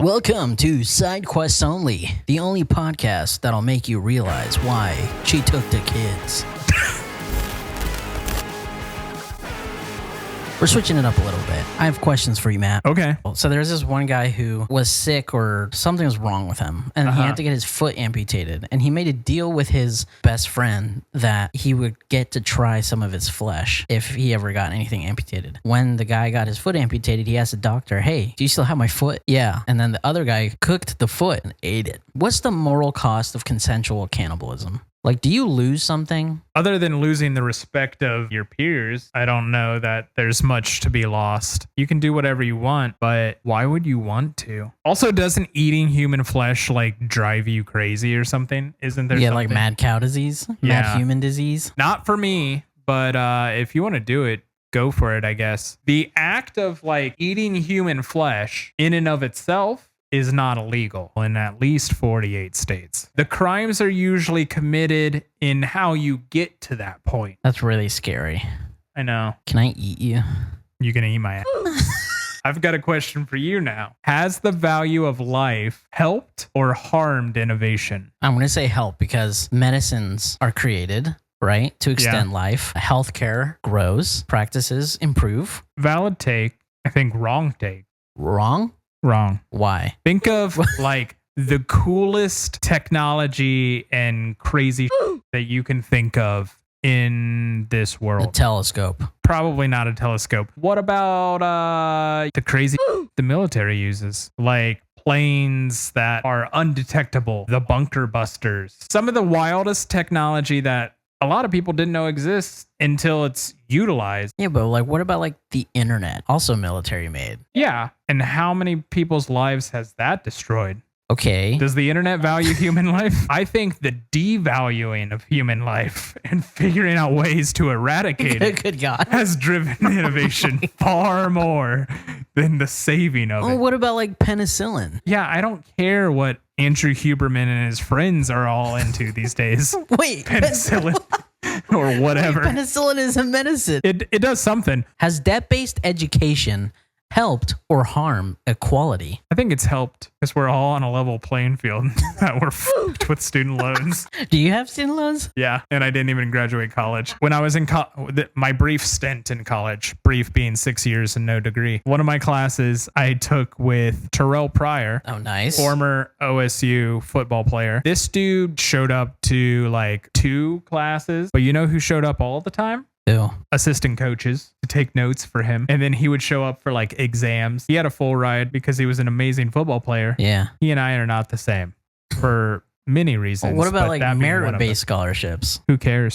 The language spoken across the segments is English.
Welcome to Side Quests Only, the only podcast that'll make you realize why she took the kids. We're switching it up a little bit. I have questions for you, Matt. Okay. So there's this one guy who was sick or something was wrong with him, and he had to get his foot amputated. And he made a deal with his best friend that he would get to try some of his flesh if he ever got anything amputated. When the guy got his foot amputated, he asked the doctor, "Hey, do you still have my foot?" "Yeah." And then the other guy cooked the foot and ate it. What's the moral cost of consensual cannibalism? Like, do you lose something? Other than losing the respect of your peers, I don't know that there's much to be lost. You can do whatever you want, but why would you want to? Also, doesn't eating human flesh like drive you crazy or something? Isn't there something? Like mad cow disease? Yeah. Mad human disease? Not for me, but if you want to do it, go for it, I guess. The act of like eating human flesh in and of itself is not illegal in at least 48 states. The crimes are usually committed in how you get to that point. That's really scary. I know. Can I eat you? You're going to eat my ass. I've got a question for you now. Has the value of life helped or harmed innovation? I'm going to say help because medicines are created, right, to extend life. Healthcare grows. Practices improve. Valid take. I think wrong take. Wrong? Wrong. Why? Think of like the coolest technology and crazy that you can think of in this world. A telescope. Probably not a telescope. What about the crazy the military uses? Like planes that are undetectable, the bunker busters. Some of the wildest technology that a lot of people didn't know exists until it's utilized. Yeah, but like, what about like the internet? Also military made. Yeah. And how many people's lives has that destroyed? Okay. Does the internet value human life? I think the devaluing of human life and figuring out ways to eradicate it Good God. has driven innovation far more than the saving of it. What about like penicillin? Yeah, I don't care what Andrew Huberman and his friends are all into these days. Wait. Penicillin or whatever. Penicillin is a medicine. It does something. Has debt-based education helped or harmed equality? I think it's helped because we're all on a level playing field that we're f***ed with student loans. Do you have student loans? Yeah, and I didn't even graduate college. When I was in my brief stint in college, brief being 6 years and no degree, one of my classes I took with Terrell Pryor. Oh, nice. Former OSU football player. This dude showed up to like 2 classes, but you know who showed up all the time? Ew. Assistant coaches to take notes for him. And then he would show up for like exams. He had a full ride because he was an amazing football player. Yeah. He and I are not the same for many reasons. What about but like that being one of merit-based scholarships? Who cares?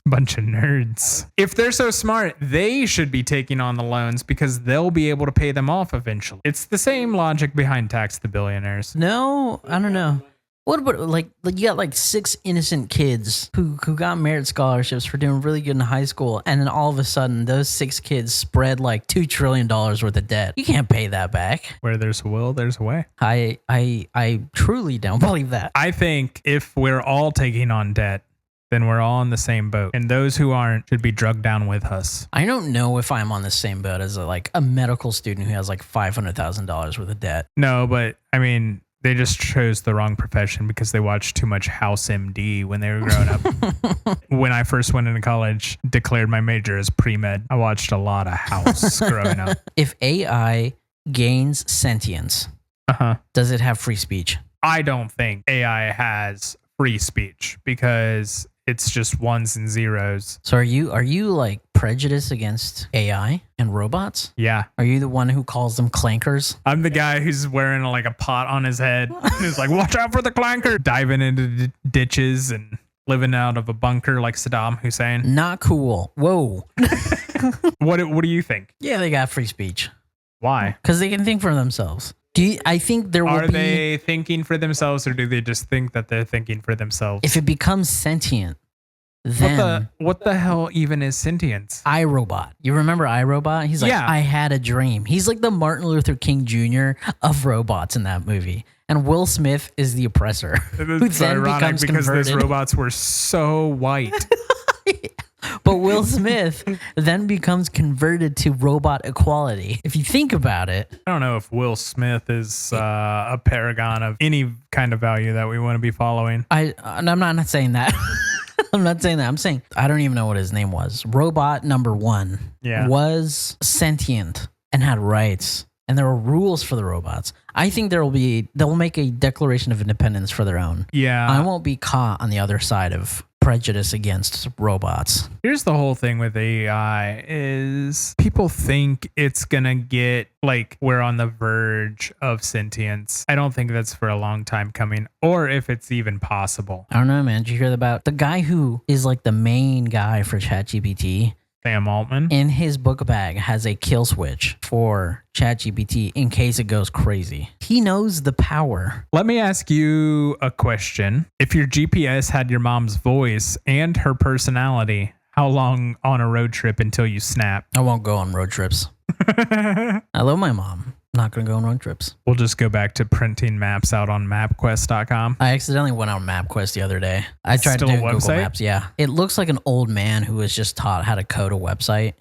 Bunch of nerds. If they're so smart, they should be taking on the loans because they'll be able to pay them off eventually. It's the same logic behind tax the billionaires. No, I don't know. What about like you got like 6 innocent kids who got merit scholarships for doing really good in high school, and then all of a sudden those 6 kids spread like $2 trillion worth of debt. You can't pay that back. Where there's a will, there's a way. I truly don't believe that. I think if we're all taking on debt, then we're all in the same boat. And those who aren't should be drugged down with us. I don't know if I'm on the same boat as a medical student who has like $500,000 worth of debt. No, but I mean, they just chose the wrong profession because they watched too much House MD when they were growing up. When I first went into college, declared my major as pre-med. I watched a lot of House growing up. If AI gains sentience, does it have free speech? I don't think AI has free speech because it's just ones and zeros. So are you like prejudiced against AI and robots? Yeah. Are you the one who calls them clankers? I'm the guy who's wearing like a pot on his head. Who's like, watch out for the clanker. Diving into ditches and living out of a bunker like Saddam Hussein. Not cool. Whoa. What do you think? Yeah, they got free speech. Why? Because they can think for themselves. I think there will Are they thinking for themselves, or do they just think that they're thinking for themselves? If it becomes sentient, then what the hell even is sentience? iRobot. You remember iRobot? He's like, Yeah. I had a dream. He's like the Martin Luther King Jr. of robots in that movie. And Will Smith is the oppressor. Who It's then ironic becomes because converted. those robots were so white. But Will Smith then becomes converted to robot equality. If you think about it. I don't know if Will Smith is a paragon of any kind of value that we want to be following. I'm not saying that. I'm not saying that. I'm saying I don't even know what his name was. Robot number 1 was sentient and had rights. And there were rules for the robots. I think they'll make a declaration of independence for their own. Yeah. I won't be caught on the other side of prejudice against robots. Here's the whole thing with AI is people think it's gonna get like we're on the verge of sentience. I don't think that's for a long time coming, or if it's even possible. I don't know, man. Did you hear about the guy who is like the main guy for ChatGPT? Sam Altman in his book bag has a kill switch for ChatGPT in case it goes crazy. He knows the power. Let me ask you a question. If your GPS had your mom's voice and her personality, how long on a road trip until you snap? I won't go on road trips. I love my mom. Not going to go on road trips. We'll just go back to printing maps out on mapquest.com. I accidentally went on MapQuest the other day. I tried to do Google Maps. Yeah. It looks like an old man who was just taught how to code a website,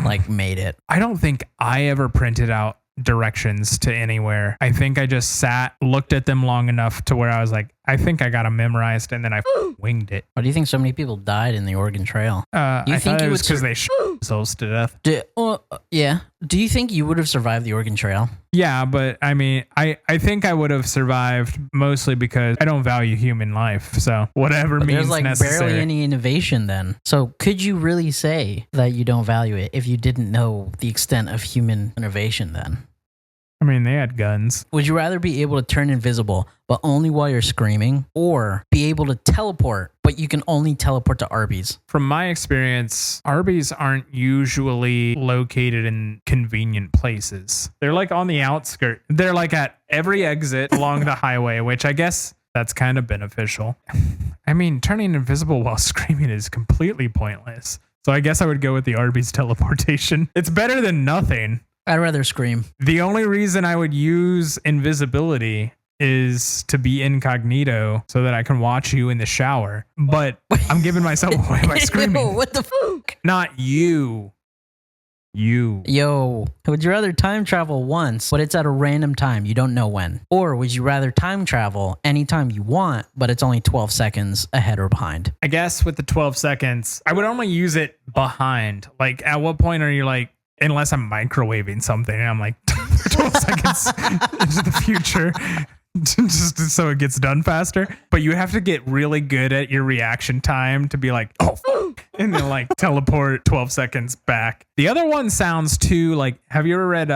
like made it. I don't think I ever printed out directions to anywhere. I think I just looked at them long enough to where I was like, I think I got them memorized, and then I winged it. Why do you think so many people died in the Oregon Trail? I think it was because they themselves to death. Yeah. Do you think you would have survived the Oregon Trail? Yeah, but I mean, I think I would have survived mostly because I don't value human life. So whatever means there's like necessary. Barely any innovation then. So could you really say that you don't value it if you didn't know the extent of human innovation then? I mean, they had guns. Would you rather be able to turn invisible, but only while you're screaming, or be able to teleport, but you can only teleport to Arby's? From my experience, Arby's aren't usually located in convenient places. They're like on the outskirts. They're like at every exit along the highway, which I guess that's kind of beneficial. I mean, turning invisible while screaming is completely pointless. So I guess I would go with the Arby's teleportation. It's better than nothing. I'd rather scream. The only reason I would use invisibility is to be incognito so that I can watch you in the shower. But I'm giving myself away by screaming. Yo, what the fuck? Not you. You. Yo, would you rather time travel once, but it's at a random time, you don't know when? Or would you rather time travel anytime you want, but it's only 12 seconds ahead or behind? I guess with the 12 seconds, I would only use it behind. Like, at what point are you like, unless I'm microwaving something and I'm like 12 seconds into the future just so it gets done faster. But you have to get really good at your reaction time to be like, oh, and then like teleport 12 seconds back. The other one sounds too like, have you ever read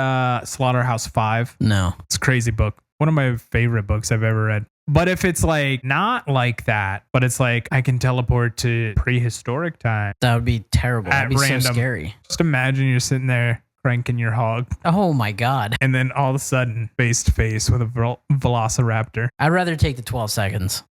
Slaughterhouse-Five? No. It's a crazy book. One of my favorite books I've ever read. But if it's like not like that, but it's like I can teleport to prehistoric time. That would be terrible. That'd be random. so scary. Just imagine you're sitting there cranking your hog. Oh my God. And then all of a sudden, face to face with a velociraptor. I'd rather take the 12 seconds.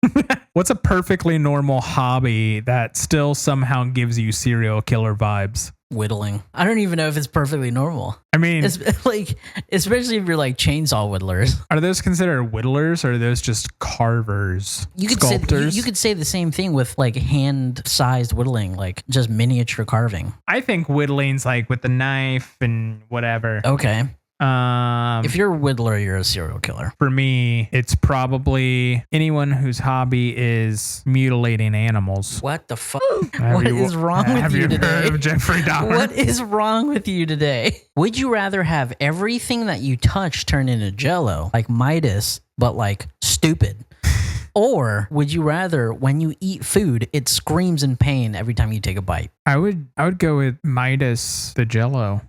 What's a perfectly normal hobby that still somehow gives you serial killer vibes? Whittling. I don't even know if it's perfectly normal. I mean, it's like, especially if you're like chainsaw whittlers. Are those considered whittlers or are those just carvers? You could sculptors? Say, you could say the same thing with like hand-sized whittling, like just miniature carving. I think whittling's like with the knife and whatever. Okay. If you're a whittler, you're a serial killer. For me, it's probably anyone whose hobby is mutilating animals. What the fuck? What is wrong with you today? Have you heard of Jeffrey Dahmer? What is wrong with you today? Would you rather have everything that you touch turn into Jell-O, like Midas, but like stupid? Or would you rather, when you eat food, it screams in pain every time you take a bite? I would go with Midas the Jell-O.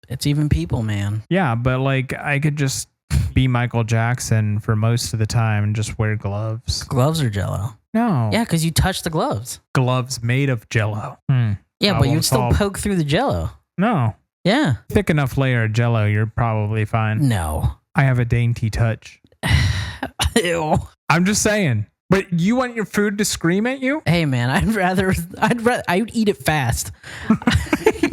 It's even people, man. Yeah, but like I could just be Michael Jackson for most of the time and just wear gloves. Gloves are Jell-O. No. Yeah, because you touch the gloves. Gloves made of Jell-O. Yeah, but you'd still poke through the Jell-O. No. Yeah. Thick enough layer of Jell-O, you're probably fine. No. I have a dainty touch. Ew. I'm just saying. But you want your food to scream at you? Hey man, I would eat it fast.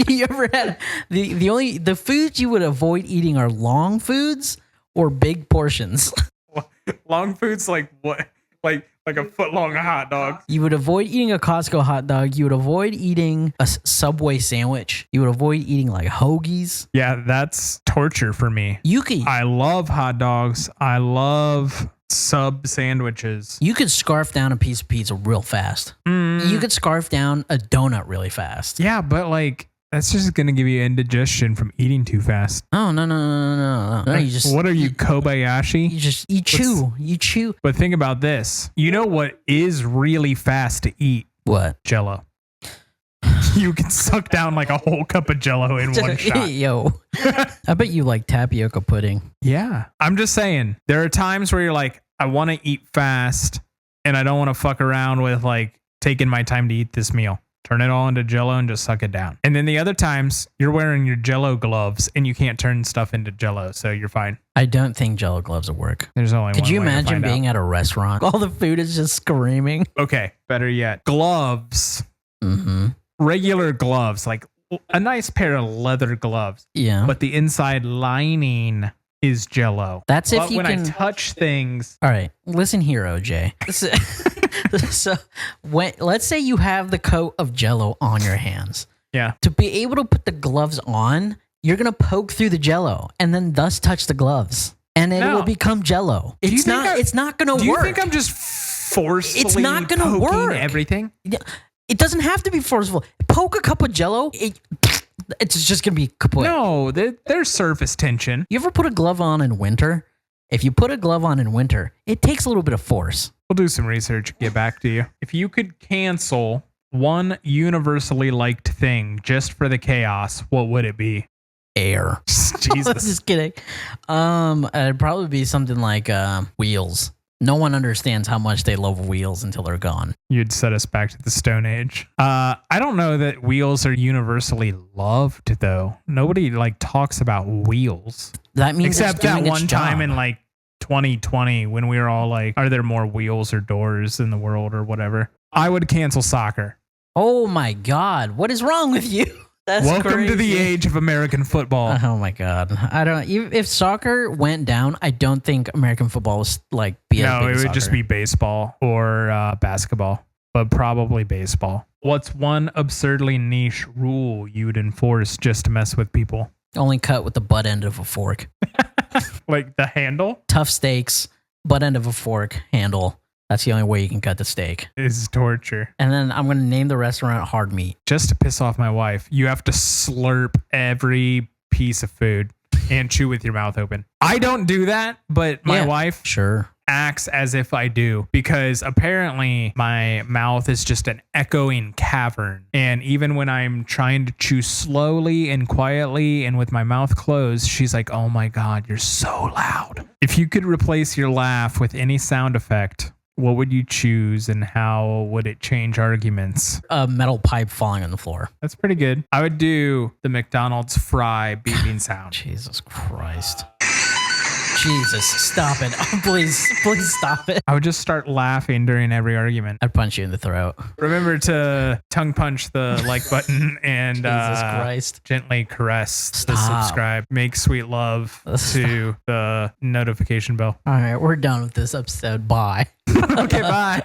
You ever had the foods you would avoid eating are long foods or big portions? Long foods like what? like a foot long hot dog. You would avoid eating a Costco hot dog. You would avoid eating a Subway sandwich. You would avoid eating like hoagies. Yeah, that's torture for me. You could I love hot dogs. I love sub sandwiches. You could scarf down a piece of pizza real fast. You could scarf down a donut really fast. Yeah, but like that's just gonna give you indigestion from eating too fast. Oh no! You just what are you, Kobayashi? You chew. But think about this. You know what is really fast to eat? What? Jello. You can suck down like a whole cup of Jello in one shot. Yo, I bet you like tapioca pudding. Yeah, I'm just saying. There are times where you're like, I want to eat fast, and I don't want to fuck around with like taking my time to eat this meal. Turn it all into Jello and just suck it down. And then the other times you're wearing your Jello gloves and you can't turn stuff into Jello, so you're fine. I don't think Jello gloves will work. There's only one. Could you way to imagine find being out. at a restaurant? All the food is just screaming. Okay, better yet, gloves. Mm-hmm. Regular gloves, like a nice pair of leather gloves. Yeah. But the inside lining is Jello. That's if but you when can I touch things. All right, listen here, OJ. So let's say you have the coat of Jello on your hands. Yeah. To be able to put the gloves on, you're going to poke through the Jello and then thus touch the gloves. And it will become Jello. It's not going to work. Do you think I'm just forcefully It's not going to work. Everything? It doesn't have to be forceful. Poke a cup of Jello, it's just going to be kaput. No, there's surface tension. You ever put a glove on in winter? If you put a glove on in winter, it takes a little bit of force. We'll do some research and get back to you. If you could cancel one universally liked thing just for the chaos, what would it be? Air. Jesus. Just kidding. It'd probably be something like wheels. No one understands how much they love wheels until they're gone. You'd set us back to the Stone Age. I don't know that wheels are universally loved, though. Nobody like talks about wheels. That means except that one time in in like 2020 when we were all like, are there more wheels or doors in the world or whatever? I would cancel soccer. Oh my God. What is wrong with you? That's Welcome crazy. to the age of American football. Oh my God. I don't, if soccer went down, I don't think American football was like be as No, big it as would soccer. just be baseball or basketball, but probably baseball. What's one absurdly niche rule you would enforce just to mess with people? Only cut with the butt end of a fork. Like the handle? Tough steaks, butt end of a fork, handle. That's the only way you can cut the steak. Is torture. And then I'm going to name the restaurant Hard Meat. Just to piss off my wife, you have to slurp every piece of food and chew with your mouth open. I don't do that, but my wife Sure. acts as if I do, because apparently my mouth is just an echoing cavern. And even when I'm trying to chew slowly and quietly and with my mouth closed, she's like, oh my God, you're so loud. If you could replace your laugh with any sound effect, what would you choose and how would it change arguments? A metal pipe falling on the floor. That's pretty good. I would do the McDonald's fry beeping sound. Jesus Christ. Jesus, stop it. Oh, please stop it. I would just start laughing during every argument. I'd punch you in the throat. Remember to tongue punch the like button and Jesus Christ. gently caress the Stop. subscribe. Make sweet love to the notification bell. All right, we're done with this episode. Bye. Okay, bye.